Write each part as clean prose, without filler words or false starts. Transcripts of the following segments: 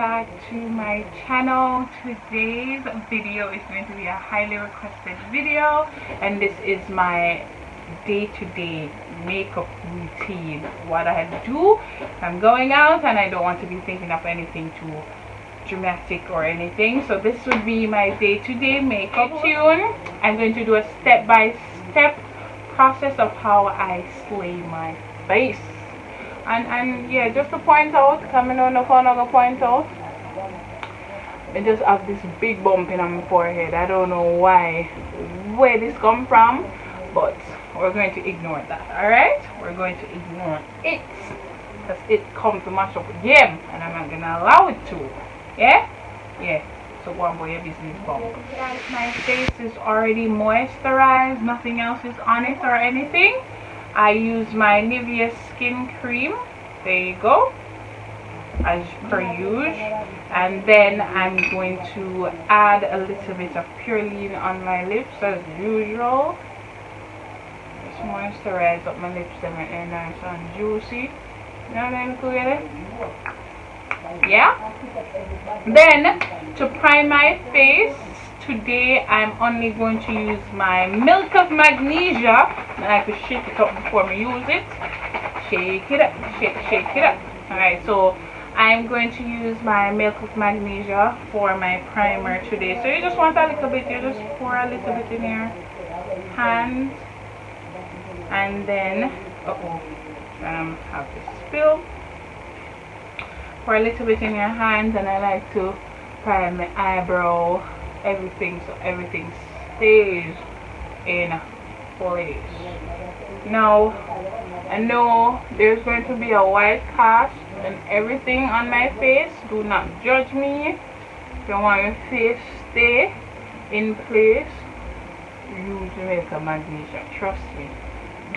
back to my channel. Today's video is going to be a highly requested video, and this is my day-to-day makeup routine. What I do, I'm going out and I don't want to be thinking of anything too dramatic or anything, so this would be my day-to-day makeup tune. I'm going to do a step-by-step process of how I slay my face. And yeah, just to point out, coming on the phone, I'm gonna point out, I just have this big bump in my forehead. I don't know where this come from, but we're going to ignore that. Alright, we're going to ignore it because it comes to mash up with game, and I'm not gonna allow it to. Yeah, so go on, boy, your business bump. Guys, my face is already moisturized, nothing else is on it or anything. I use my Nivea skin cream, there you go, as per usual, and then I'm going to add a little bit of Purelene on my lips as usual. Just moisturize up my lips and they're nice and juicy. You know what I'm doing? Yeah. Then to prime my face, today I'm only going to use my Milk of Magnesia. And I could shake it up before I use it. Shake it up, shake it up. Alright, so I'm going to use my Milk of Magnesia for my primer today. So you just want a little bit, you just pour a little bit in your hand, and then have to spill. Pour a little bit in your hands, and I like to prime my eyebrow, everything, so everything stays in place. Now I know there's going to be a white cast and everything on my face. Do not judge me. If you want your face stay in place, use Milk of Magnesia. Trust me,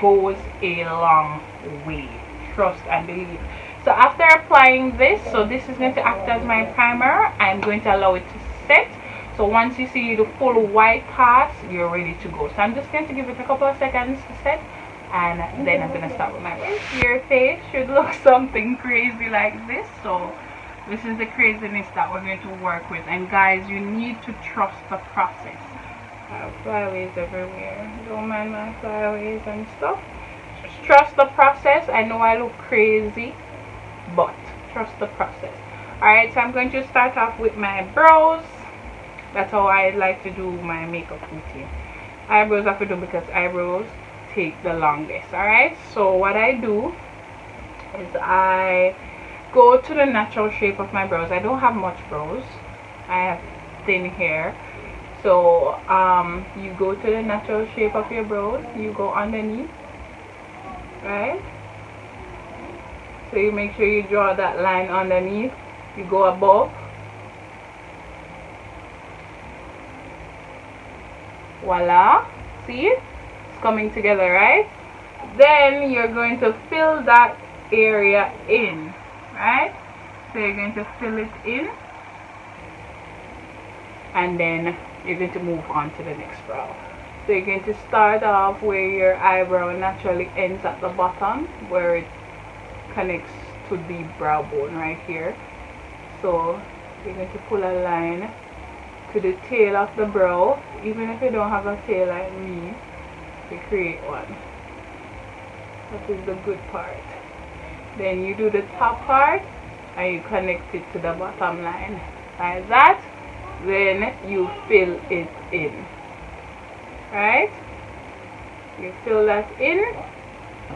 goes a long way. Trust and believe. So after applying this, so this is going to act as my primer, I'm going to allow it to set. So once you see the full white cast, you're ready to go. So I'm just going to give it a couple of seconds to set, and then I'm going to start with my face. Your face should look something crazy like this. So this is the craziness that we're going to work with. And guys, you need to trust the process. I have flyaways everywhere. Don't mind my flyaways and stuff. Just trust the process. I know I look crazy, but trust the process. Alright, so I'm going to start off with my brows. That's how I like to do my makeup routine. Eyebrows I have to do because eyebrows take the longest. Alright, so what I do is I go to the natural shape of my brows. I don't have much brows, I have thin hair. So you go to the natural shape of your brows, you go underneath, right? So you make sure you draw that line underneath, you go above, voila, see, it's coming together, right? Then you're going to fill that area in, right? So you're going to fill it in, and then you're going to move on to the next brow. So you're going to start off where your eyebrow naturally ends at the bottom, where it connects to the brow bone right here. So you're going to pull a line to the tail of the brow, even if you don't have a tail like me, to create one. That is the good part. Then you do the top part and you connect it to the bottom line like that. Then you fill it in, right? You fill that in.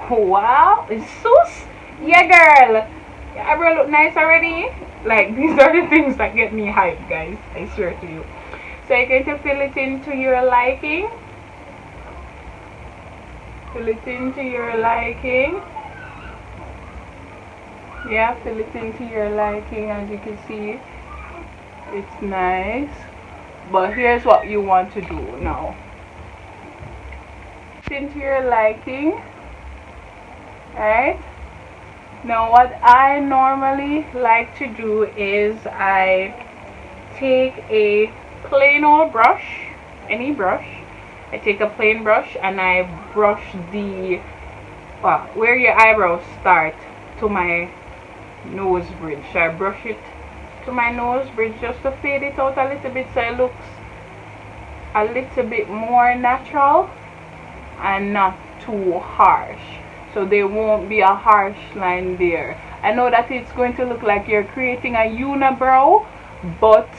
Wow, it's so yeah, girl, your eyebrow look nice already. Like, these are the things that get me hyped, guys, I swear to you. So you're going to fill it into your liking. Fill it into your liking. Yeah, fill it into your liking. As you can see, it's nice. But here's what you want to do now. Into your liking. Alright. Now what I normally like to do is I take a plain old brush, any brush. I take a plain brush and I brush the where your eyebrows start to my nose bridge. So I brush it to my nose bridge just to fade it out a little bit so it looks a little bit more natural and not too harsh, so there won't be a harsh line there. I know that it's going to look like you're creating a unibrow, but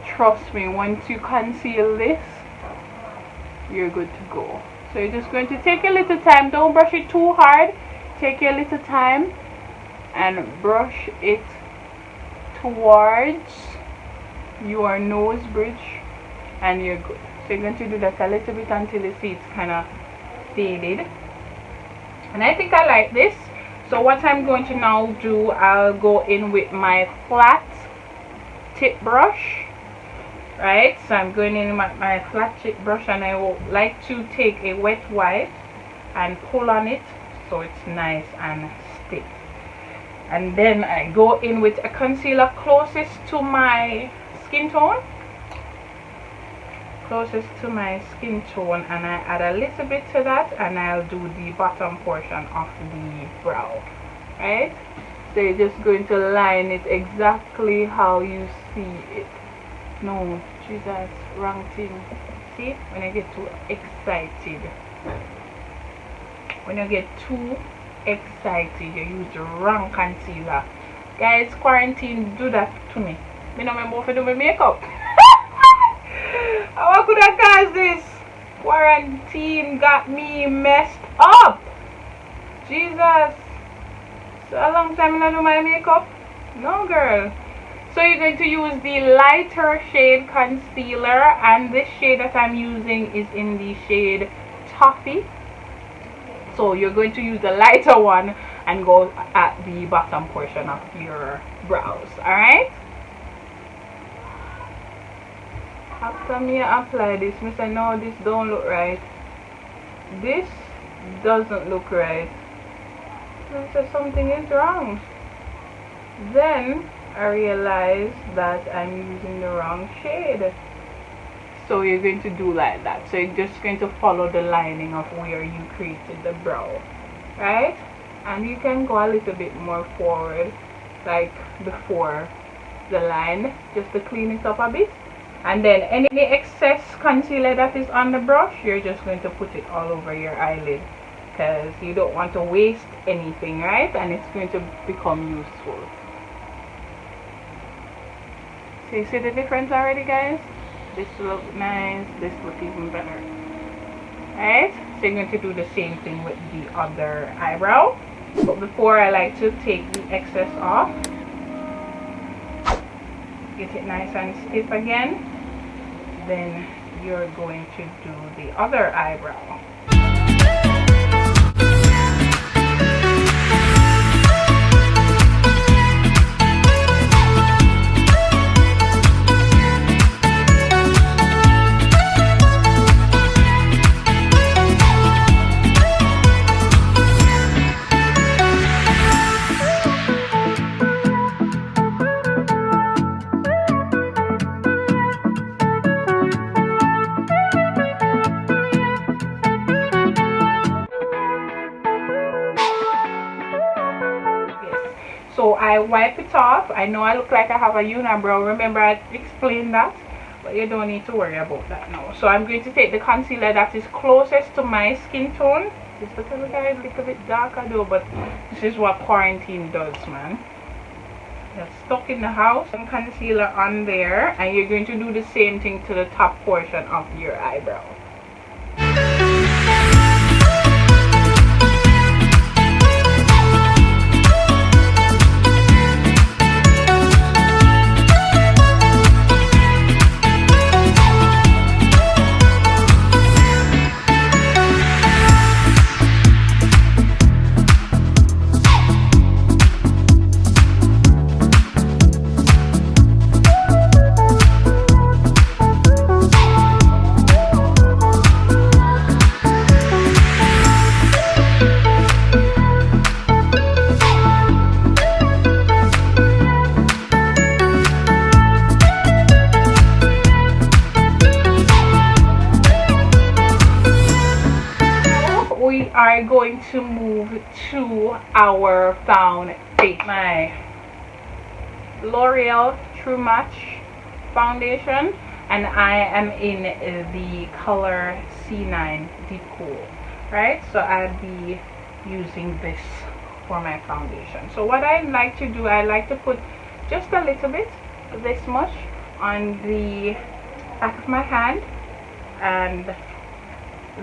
trust me, once you conceal this, you're good to go. So you're just going to take a little time, don't brush it too hard, take a little time and brush it towards your nose bridge and you're good. So you're going to do that a little bit until you see it's kind of faded, and I think I like this. So what I'm going to now do, I'll go in with my flat tip brush, right? So I'm going in with my flat tip brush, and I would like to take a wet wipe and pull on it so it's nice and stiff. And then I go in with a concealer closest to my skin tone, and I add a little bit to that, and I'll do the bottom portion of the brow, right? So you're just going to line it exactly how you see it. No, Jesus, wrong thing. See, when I get too excited, you use the wrong concealer. Guys, quarantine do that to me. Me no remember if I do my makeup. How could I cause this? Quarantine got me messed up. Jesus. So a long time I do my makeup? No, girl. So you're going to use the lighter shade concealer, and this shade that I'm using is in the shade Toffee. So you're going to use the lighter one and go at the bottom portion of your brows. Alright? After me apply this, I say no, this don't look right. This doesn't look right. I say something is wrong. Then I realize that I'm using the wrong shade. So you're going to do like that. So you're just going to follow the lining of where you created the brow, right? And you can go a little bit more forward, like before the line, just to clean it up a bit. And then any excess concealer that is on the brush, you're just going to put it all over your eyelid, because you don't want to waste anything, right? And it's going to become useful. So you see the difference already, guys? This looks nice, this looks even better. Alright, so you're going to do the same thing with the other eyebrow. But before, I like to take the excess off. Get it nice and stiff again. Then you're going to do the other eyebrow. So I wipe it off. I know I look like I have a unibrow. Remember I explained that? But you don't need to worry about that now. So I'm going to take the concealer that is closest to my skin tone. This little guy is a little bit darker though, but this is what quarantine does, man. You're stuck in the house, and concealer on there, and you're going to do the same thing to the top portion of your eyebrow. Are going to move to our foundation. My L'Oreal True Match foundation, and I am in the color C9 Deep Cool, right? So I'll be using this for my foundation. So what I like to do, I like to put just a little bit, this much, on the back of my hand, and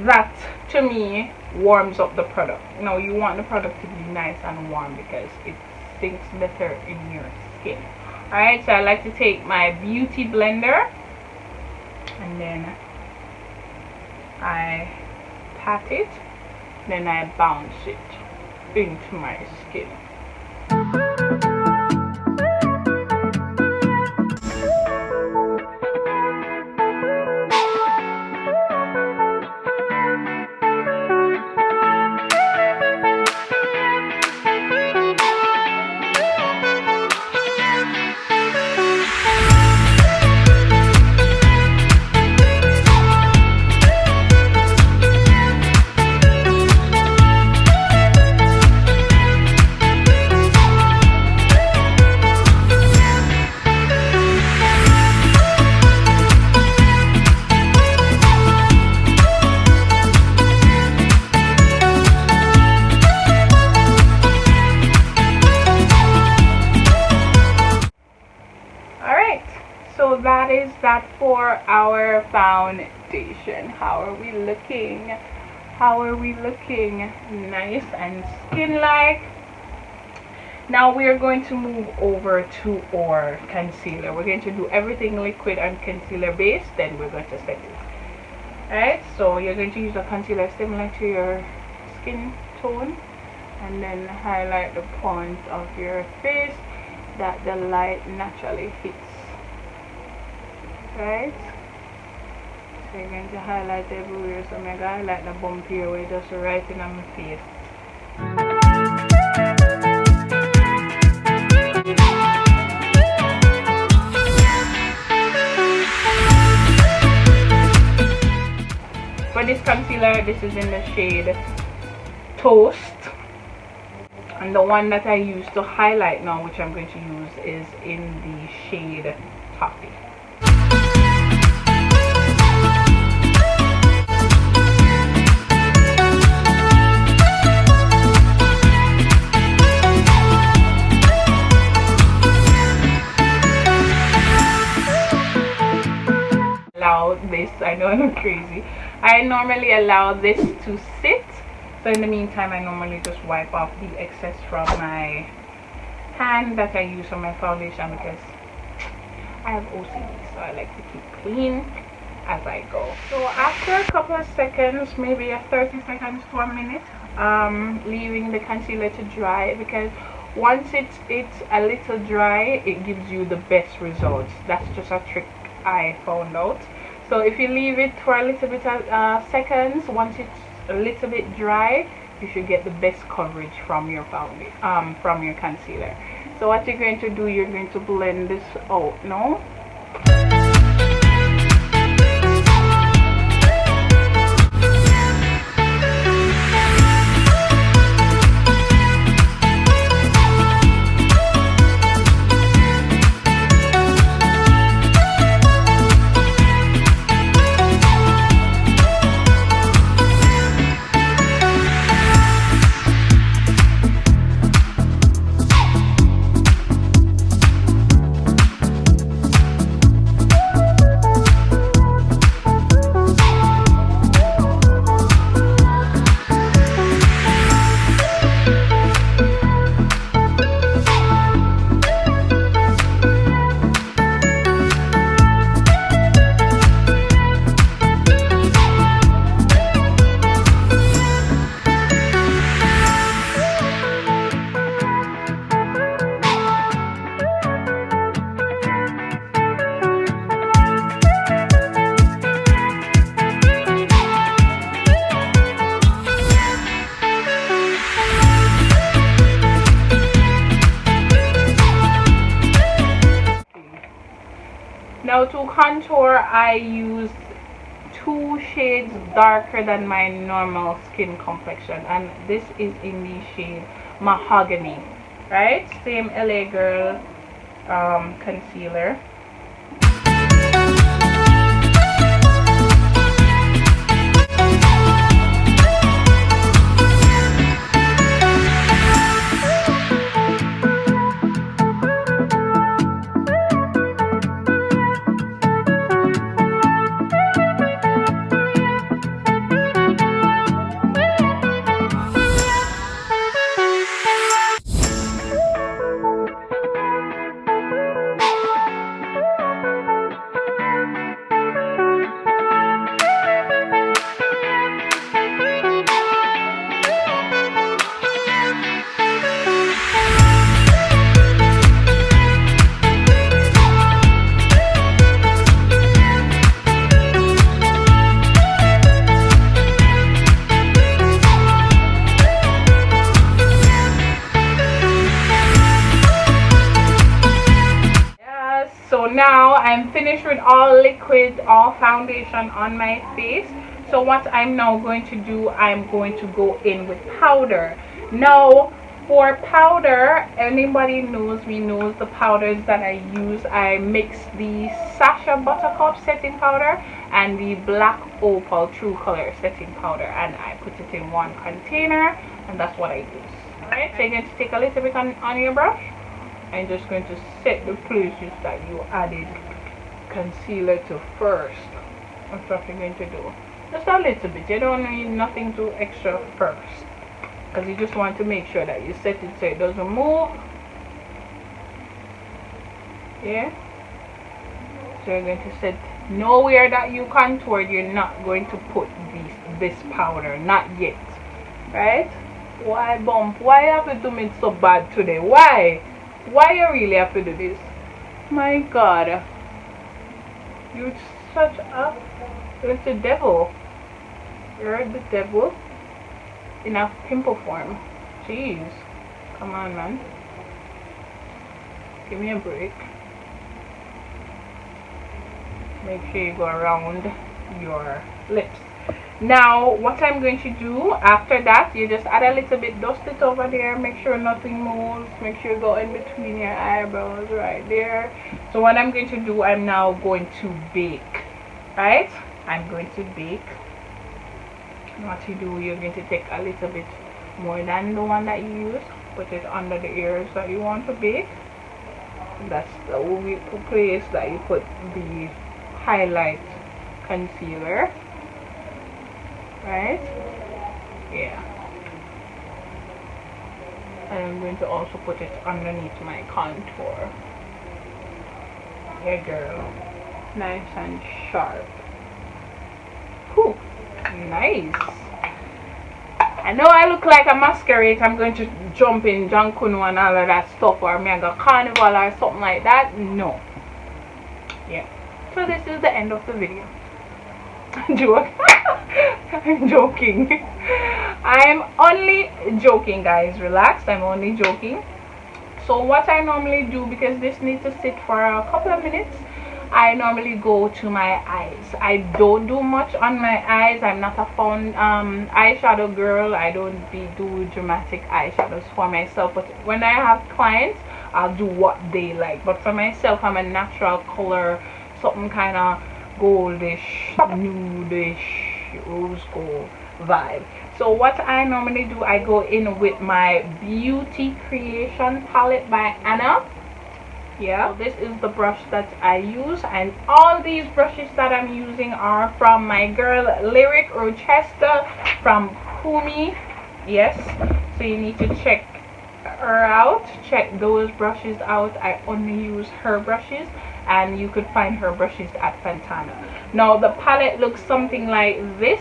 that to me warms up the product. You know, you want the product to be nice and warm because it sinks better in your skin. Alright, so I like to take my beauty blender and then I pat it, then I bounce it into my skin. So that is that for our foundation. How are we looking? How are we looking? Nice and skin-like. Now we are going to move over to our concealer. We're going to do everything liquid and concealer based, then we're going to set it. Alright, so you're going to use a concealer similar to your skin tone, and then highlight the point of your face that the light naturally hits. Right, so you're going to highlight everywhere. So I'm going to highlight the bump here where just right in on my face. For this concealer, this is in the shade Toast, and the one that I use to highlight now, which I'm going to use, is in the shade Toffee. This, I know I'm crazy. I normally allow this to sit, so in the meantime I normally just wipe off the excess from my hand that I use on my foundation because I have OCD, so I like to keep clean as I go. So after a couple of seconds, maybe a 30 seconds to a minute, leaving the concealer to dry, because once it's a little dry, it gives you the best results. That's just a trick I found out. So if you leave it for a little bit of seconds, once it's a little bit dry, you should get the best coverage from your foundation, from your concealer. So what you're going to do, you're going to blend this out now. Now to contour, I use 2 shades darker than my normal skin complexion, and this is in the shade Mahogany, right? Same LA Girl concealer. So now I'm finished with all liquid, all foundation on my face. So what I'm now going to do, I'm going to go in with powder. Now for powder, anybody knows me knows the powders that I use. I mix the Sachs Buttercup setting powder and the black Opal True Color setting powder, and I put it in one container, and that's what I use. Alright, so you're going to take a little bit on your brush. I'm just going to set the places that you added concealer to first. That's what you're going to do. Just a little bit. You don't need nothing too extra first, because you just want to make sure that you set it so it doesn't move. Yeah. So you're going to set nowhere that you contoured. You're not going to put this powder. Not yet. Right? Why bump? Why have to do it so bad today? Why? Why you really have to do this? My God, you're such a little devil. You're the devil in a pimple form. Jeez, come on, man. Give me a break. Make sure you go around your lips. Now what I'm going to do after that, you just add a little bit, dust it over there, make sure nothing moves, make sure you go in between your eyebrows right there. So what I'm going to do, I'm now going to bake. Right, I'm going to bake. What you do, you're going to take a little bit more than the one that you use, put it under the areas that you want to bake. That's the place that you put the highlight concealer. Right? Yeah. And I'm going to also put it underneath my contour. Yeah, girl. Nice and sharp. Whew. Nice. I know I look like a masquerade. I'm going to jump in Jankuno and all of that stuff, or mega carnival or something like that. No. Yeah. So this is the end of the video. Joke. I'm joking. I'm only joking, guys. Relax. I'm only joking. So what I normally do, because this needs to sit for a couple of minutes, I normally go to my eyes. I don't do much on my eyes. I'm not a fun eyeshadow girl. I don't do dramatic eyeshadows for myself, but when I have clients, I'll do what they like. But for myself, I'm a natural color, something kind of goldish, nudish, rose gold vibe. So what I normally do, I go in with my Beauty Creation palette by Anna. Yeah, so this is the brush that I use, and all these brushes that I'm using are from my girl Lyric Rochester from POMI. Yes, so you need to check her out, check those brushes out. I only use her brushes, and you could find her brushes at Fantana. Now the palette looks something like this,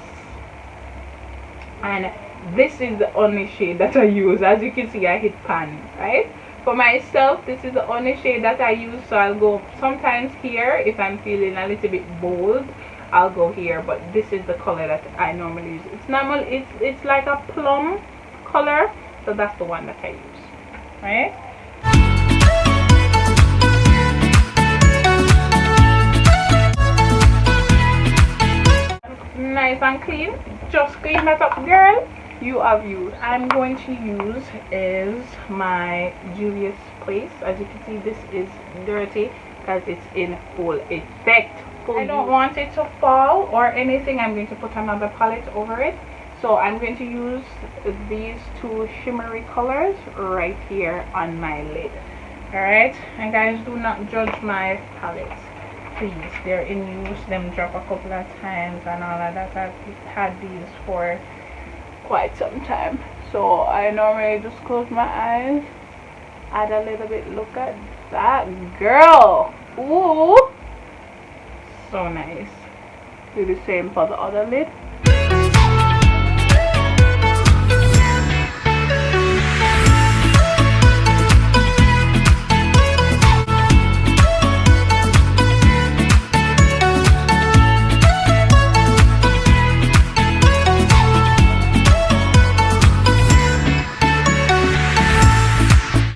and this is the only shade that I use. As you can see, I hit pan, right? For myself, this is the only shade that I use, so I'll go sometimes here if I'm feeling a little bit bold. I'll go here, but this is the color that I normally use. It's normal. It's like a plum color, so that's the one that I use, right? Nice and clean. Just clean that up, girl. you have used. I'm going to use is my Julius Place. As you can see, this is dirty because it's in full effect. I don't want it to fall or anything. I'm going to put another palette over it. So I'm going to use these two shimmery colors right here on my lid. Alright, and guys, do not judge my palettes, please. They're in use, them drop a couple of times and all of that. I've had these for quite some time. So I normally just close my eyes, add a little bit. Look at that, girl. Ooh, so nice. Do the same for the other lid.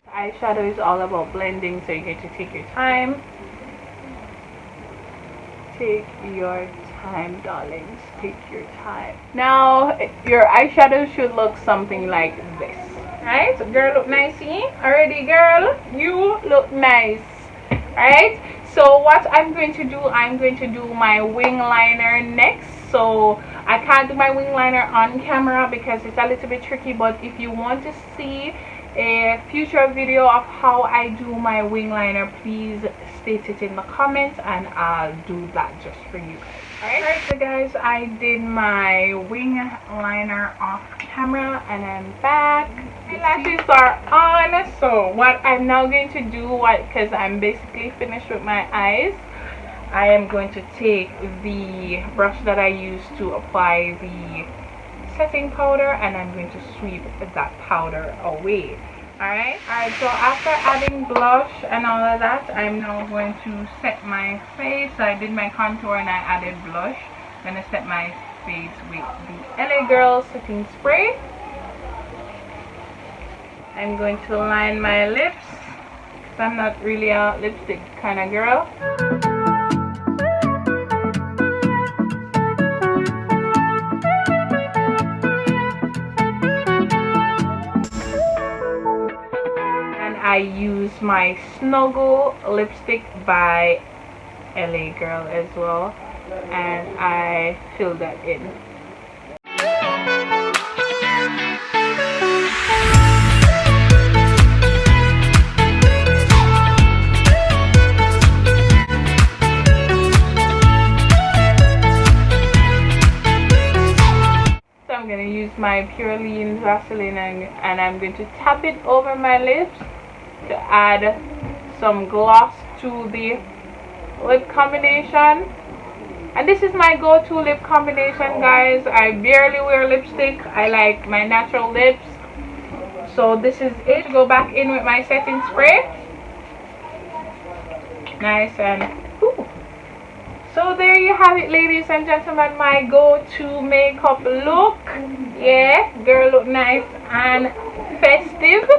Eyeshadow is all about blending, so you get to take your time. Take your time, darlings. Take your time. Now your eyeshadow should look something like this. Right? Girl, look nicey. Already, girl, you look nice. Right? So what I'm going to do, I'm going to do my wing liner next. So I can't do my wing liner on camera because it's a little bit tricky, but if you want to see a future video of how I do my wing liner, please state it in the comments and I'll do that just for you guys. Alright, so guys, I did my wing liner off camera and I'm back. My lashes are on. So what I'm now going to do, because I'm basically finished with my eyes, I am going to take the brush that I used to apply the setting powder and I'm going to sweep that powder away. Alright, so after adding blush and all of that, I'm now going to set my face. So I did my contour and I added blush. I'm going to set my face with the LA Girl setting spray. I'm going to line my lips because I'm not really a lipstick kind of girl. I use my Snuggle lipstick by LA Girl as well, and I fill that in. So I'm going to use my Purelene Vaseline and I'm going to tap it over my lips to add some gloss to the lip combination. And this is my go-to lip combination, guys. I barely wear lipstick. I like my natural lips. So this is it. Go back in with my setting spray. Nice and ooh. So there you have it, ladies and gentlemen, my go-to makeup look. Yeah, girl look nice and festive.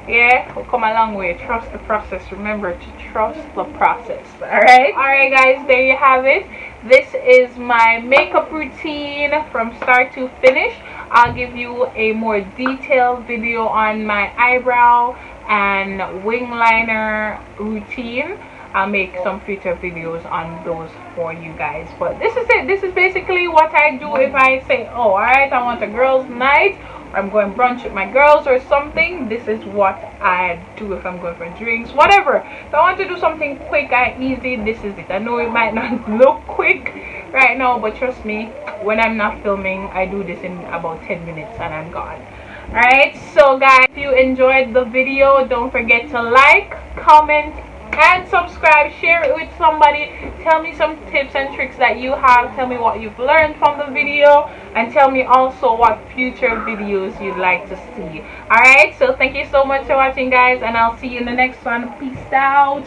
Yeah, we'll come a long way. Trust the process. Remember to trust the process. Alright guys, there you have it. This is my makeup routine from start to finish. I'll give you a more detailed video on my eyebrow and wing liner routine. I'll make some future videos on those for you guys, but this is it. This is basically what I do if I say, oh, alright, I want a girls night, I'm going brunch with my girls or something. This is what I do if I'm going for drinks, whatever. If I want to do something quick and easy, this is it. I know it might not look quick right now, but trust me, when I'm not filming, I do this in about 10 minutes and I'm gone. Alright, so guys, if you enjoyed the video, don't forget to like, comment, and subscribe. Share it with somebody. Tell me some tips and tricks that you have. Tell me what you've learned from the video, and tell me also what future videos you'd like to see. Alright, so thank you so much for watching, guys, and I'll see you in the next one. Peace out.